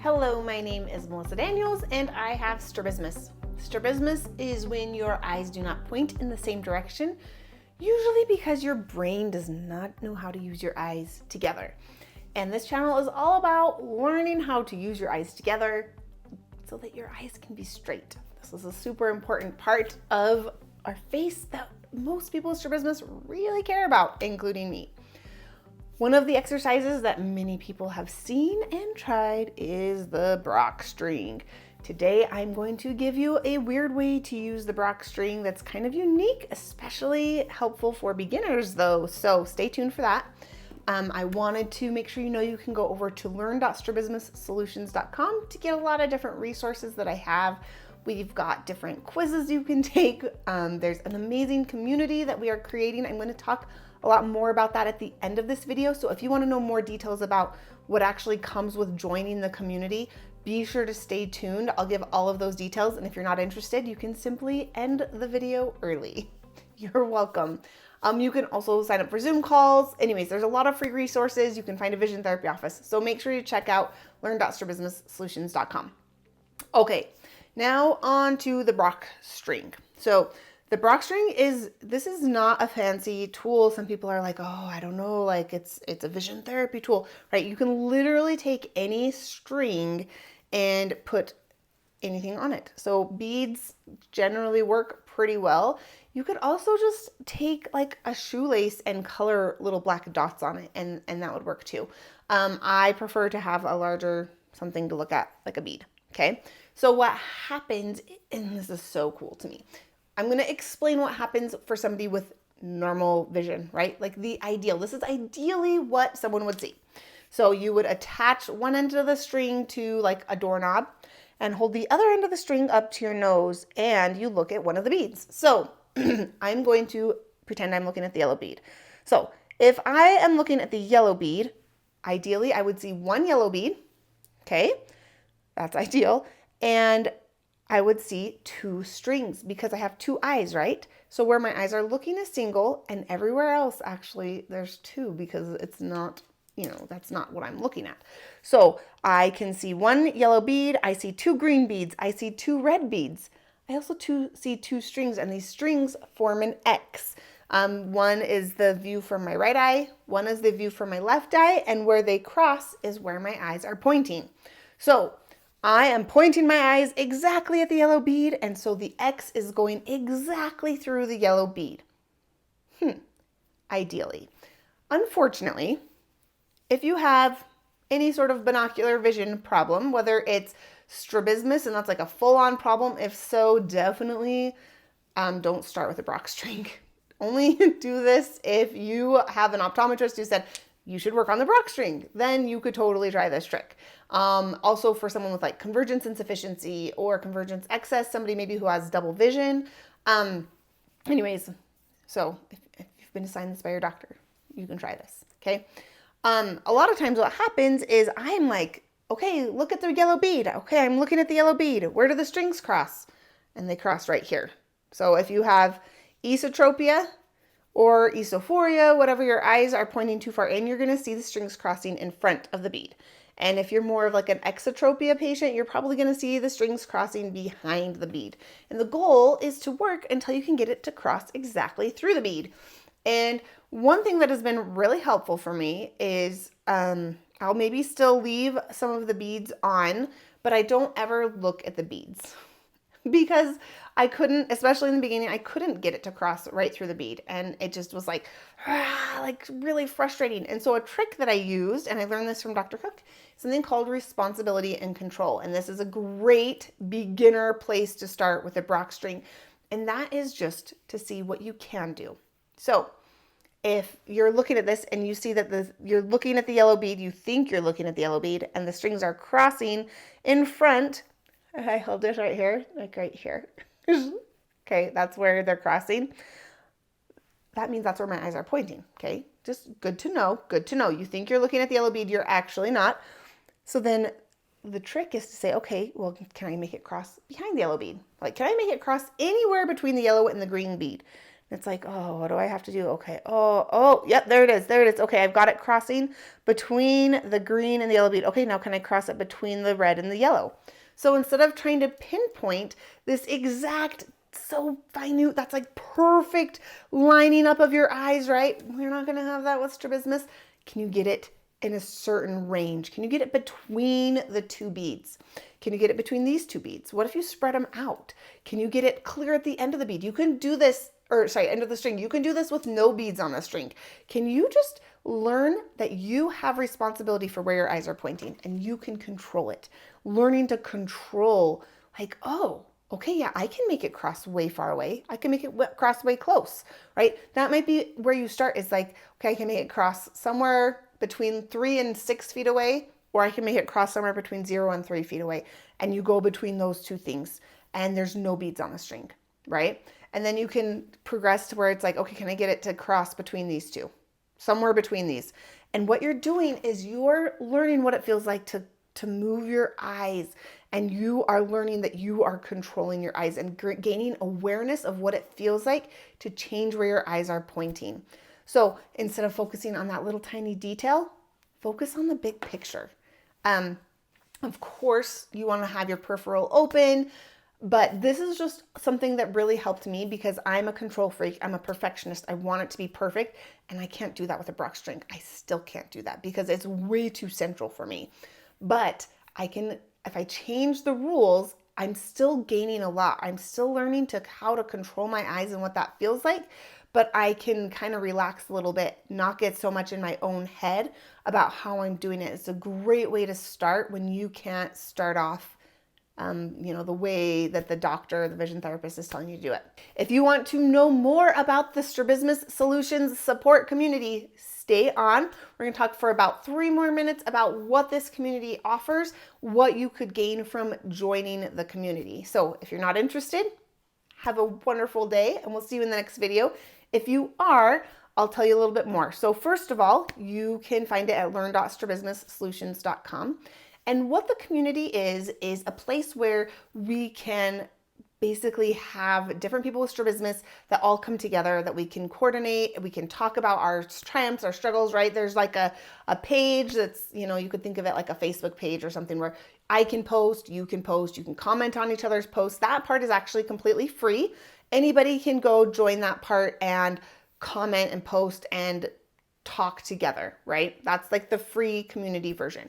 Hello, my name is Melissa Daniels and I have strabismus. Strabismus is when your eyes do not point in the same direction, usually because your brain does not know how to use your eyes together. And this channel is all about learning how to use your eyes together so that your eyes can be straight. This is a super important part of our face that most people with strabismus really care about, including me. One of the exercises that many people have seen and tried is the Brock string. Today, I'm going to give you a weird way to use the Brock string that's kind of unique, especially helpful for beginners though, so stay tuned for that. I wanted to make sure you know you can go over to learn.strabismussolutions.com to get a lot of different resources that I have. We've got different quizzes you can take. There's an amazing community that we are creating. I'm going to talk a lot more about that at the end of this video. So if you want to know more details about what actually comes with joining the community, be sure to stay tuned. I'll give all of those details. And if you're not interested, you can simply end the video early. You're welcome. You can also sign up for Zoom calls. Anyways, there's a lot of free resources. You can find a vision therapy office. So make sure you check out learn.strabismussolutions.com. Okay, now on to the Brock string. So the Brock string this is not a fancy tool. Some people are like, oh, I don't know, like it's a vision therapy tool, right? You can literally take any string and put anything on it. So beads generally work pretty well. You could also just take like a shoelace and color little black dots on it and that would work too. I prefer to have a larger something to look at, like a bead, okay? So what happens, and this is so cool to me, I'm gonna explain what happens for somebody with normal vision, right? Like the ideal, this is ideally what someone would see. So you would attach one end of the string to like a doorknob and hold the other end of the string up to your nose and you look at one of the beads. So I'm going to pretend I'm looking at the yellow bead. So if I am looking at the yellow bead, ideally I would see one yellow bead, okay? That's ideal. And I would see two strings because I have two eyes, right? So where my eyes are looking is single and everywhere else actually there's two because it's not, that's not what I'm looking at. So I can see one yellow bead, I see two green beads, I see two red beads. I also see two strings and these strings form an X. One is the view from my right eye, one is the view from my left eye, and where they cross is where my eyes are pointing. So I am pointing my eyes exactly at the yellow bead, and so the X is going exactly through the yellow bead. Ideally. Unfortunately, if you have any sort of binocular vision problem, whether it's strabismus, and that's like a full-on problem, if so, definitely don't start with a Brock string. Only do this if you have an optometrist who said, you should work on the Brock string. Then you could totally try this trick. Also for someone with like convergence insufficiency or convergence excess, somebody maybe who has double vision. Anyways, so if you've been assigned this by your doctor, you can try this, okay? A lot of times what happens is I'm like, okay, look at the yellow bead. Okay, I'm looking at the yellow bead. Where do the strings cross? And they cross right here. So if you have esotropia or esophoria, whatever your eyes are pointing too far in, you're gonna see the strings crossing in front of the bead. And if you're more of like an exotropia patient, you're probably gonna see the strings crossing behind the bead. And the goal is to work until you can get it to cross exactly through the bead. And one thing that has been really helpful for me is I'll maybe still leave some of the beads on, but I don't ever look at the beads because I couldn't, especially in the beginning, I couldn't get it to cross right through the bead. And it just was like really frustrating. And so a trick that I used, and I learned this from Dr. Cook, is something called responsibility and control. And this is a great beginner place to start with a Brock string. And that is just to see what you can do. So if you're looking at this and you see that you're looking at the yellow bead, you think you're looking at the yellow bead, and the strings are crossing in front. I hold this right here, like right here. Okay, that's where they're crossing. That means that's where my eyes are pointing, okay? Just good to know, good to know. You think you're looking at the yellow bead, you're actually not. So then the trick is to say, okay, well, can I make it cross behind the yellow bead? Like, can I make it cross anywhere between the yellow and the green bead? It's like, oh, what do I have to do? Okay. Yep, there it is. There it is. Okay, I've got it crossing between the green and the yellow bead. Okay, now can I cross it between the red and the yellow? So instead of trying to pinpoint this exact, so minute, that's like perfect lining up of your eyes, right? We're not going to have that with strabismus. Can you get it in a certain range? Can you get it between the two beads? Can you get it between these two beads? What if you spread them out? Can you get it clear at the end of the bead? You can do this, or sorry, end of the string. You can do this with no beads on the string. Can you just learn that you have responsibility for where your eyes are pointing and you can control it? Learning to control, like, oh, okay, yeah, I can make it cross way far away. I can make it cross way close, right? That might be where you start, is like, okay, I can make it cross somewhere between 3 and 6 feet away, or I can make it cross somewhere between 0 and 3 feet away. And you go between those two things and there's no beads on the string, right? And then you can progress to where it's like, okay, can I get it to cross between these two? Somewhere between these. And what you're doing is you're learning what it feels like to move your eyes, and you are learning that you are controlling your eyes and gaining awareness of what it feels like to change where your eyes are pointing. So instead of focusing on that little tiny detail, focus on the big picture. Of course, you want to have your peripheral open, but this is just something that really helped me because I'm a control freak. I'm a perfectionist. I want it to be perfect, and I can't do that with a Brock string. I still can't do that because it's way too central for me. But I can, if I change the rules, I'm still gaining a lot. I'm still learning how to control my eyes and what that feels like, but I can kind of relax a little bit, not get so much in my own head about how I'm doing it. It's a great way to start when you can't start off the way that the doctor, the vision therapist is telling you to do it. If you want to know more about the Strabismus Solutions support community, stay on. We're going to talk for about 3 more minutes about what this community offers, what you could gain from joining the community. So if you're not interested, have a wonderful day and we'll see you in the next video. If you are, I'll tell you a little bit more. So first of all, you can find it at learn.strabismussolutions.com. And what the community is a place where we can basically have different people with strabismus that all come together, that we can coordinate, we can talk about our triumphs, our struggles, right? There's like a page that's, you could think of it like a Facebook page or something where I can post, you can comment on each other's posts. That part is actually completely free. Anybody can go join that part and comment and post and talk together, right? That's like the free community version.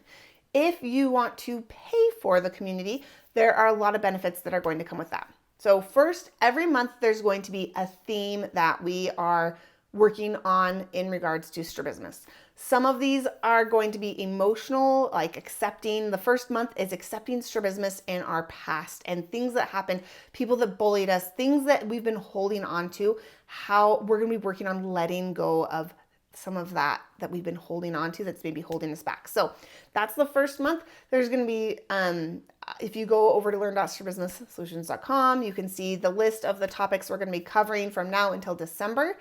If you want to pay for the community, there are a lot of benefits that are going to come with that. So first, every month there's going to be a theme that we are working on in regards to strabismus. Some of these are going to be emotional, like accepting. The first month is accepting strabismus in our past and things that happened, people that bullied us, things that we've been holding on to, how we're going to be working on letting go of some of that we've been holding on to that's maybe holding us back. So that's the first month. There's going to be, if you go over to learn.strabismussolutions.com, you can see the list of the topics we're going to be covering from now until December,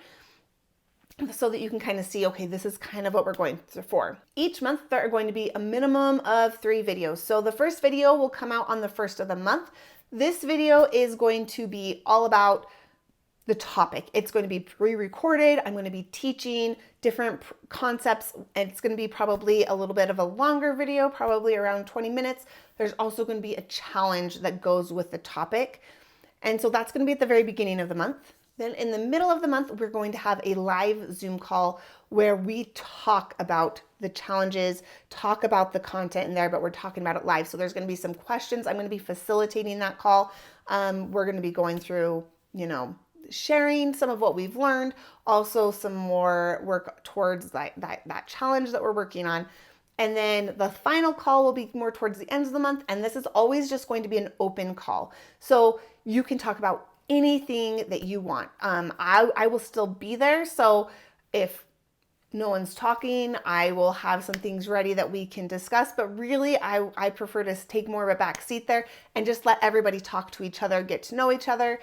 so that you can kind of see, okay, this is kind of what we're going for. Each month there are going to be a minimum of 3 videos. So the first video will come out on the 1st of the month. This video is going to be all about the topic. It's going to be pre-recorded. I'm going to be teaching different concepts, and it's going to be probably a little bit of a longer video, probably around 20 minutes. There's also going to be a challenge that goes with the topic. And so that's going to be at the very beginning of the month. Then in the middle of the month, we're going to have a live Zoom call where we talk about the challenges, talk about the content in there, but we're talking about it live. So there's going to be some questions. I'm going to be facilitating that call. We're going to be going through, sharing some of what we've learned, also some more work towards that challenge that we're working on. And then the final call will be more towards the end of the month. And this is always just going to be an open call. So you can talk about anything that you want. I will still be there. So if no one's talking, I will have some things ready that we can discuss. But really, I prefer to take more of a back seat there and just let everybody talk to each other, get to know each other,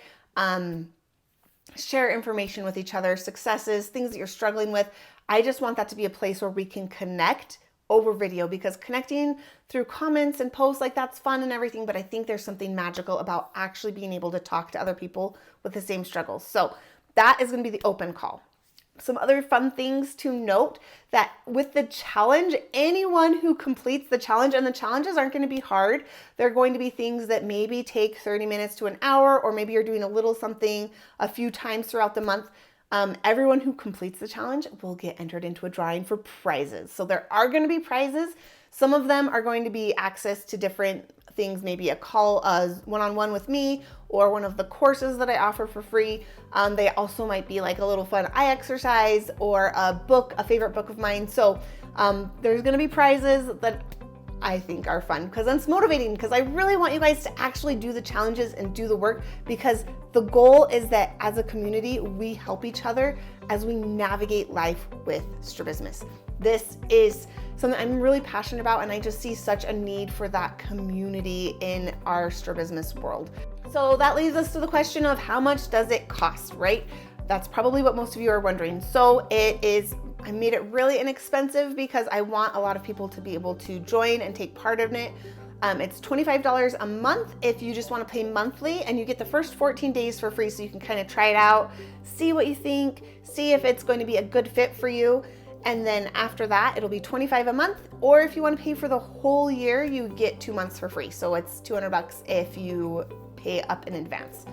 share information with each other, successes, things that you're struggling with. I just want that to be a place where we can connect over video, because connecting through comments and posts, like, that's fun and everything, but I think there's something magical about actually being able to talk to other people with the same struggles. So That is going to be the open call. Some other fun things to note, that with the challenge, anyone who completes the challenge, and the challenges aren't going to be hard. They're going to be things that maybe take 30 minutes to an hour, or maybe you're doing a little something a few times throughout the month. Everyone who completes the challenge will get entered into a drawing for prizes. So there are going to be prizes. Some of them are going to be access to different things, maybe a call one-on-one with me, or one of the courses that I offer for free. They also might be like a little fun eye exercise, or a book, a favorite book of mine. So there's going to be prizes that I think are fun, because it's motivating, because I really want you guys to actually do the challenges and do the work, because the goal is that as a community, we help each other as we navigate life with strabismus. This is something I'm really passionate about, and I just see such a need for that community in our strabismus world. So that leads us to the question of how much does it cost, right? That's probably what most of you are wondering. So I made it really inexpensive because I want a lot of people to be able to join and take part in it. It's $25 a month if you just want to pay monthly, and you get the first 14 days for free, so you can kind of try it out, see what you think, see if it's going to be a good fit for you. And then after that, it'll be $25 a month. Or if you want to pay for the whole year, you get 2 months for free. So it's $200 if you pay up in advance.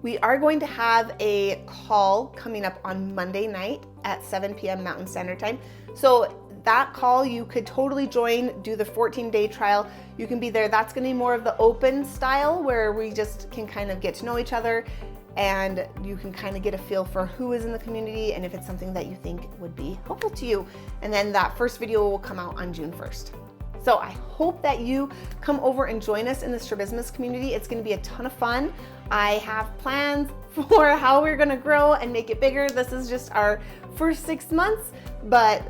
We are going to have a call coming up on Monday night at 7 p.m. Mountain Standard Time. So that call, you could totally join, do the 14-day trial. You can be there. That's going to be more of the open style, where we just can kind of get to know each other, and you can kind of get a feel for who is in the community and if it's something that you think would be helpful to you. And then that first video will come out on June 1st. So I hope that you come over and join us in the Strabismus community. It's going to be a ton of fun. I have plans for how we're going to grow and make it bigger. This is just our first 6 months, but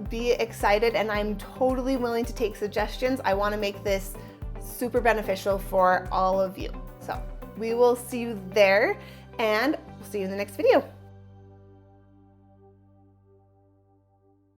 be excited, and I'm totally willing to take suggestions. I want to make this super beneficial for all of you. So we will see you there, and we'll see you in the next video.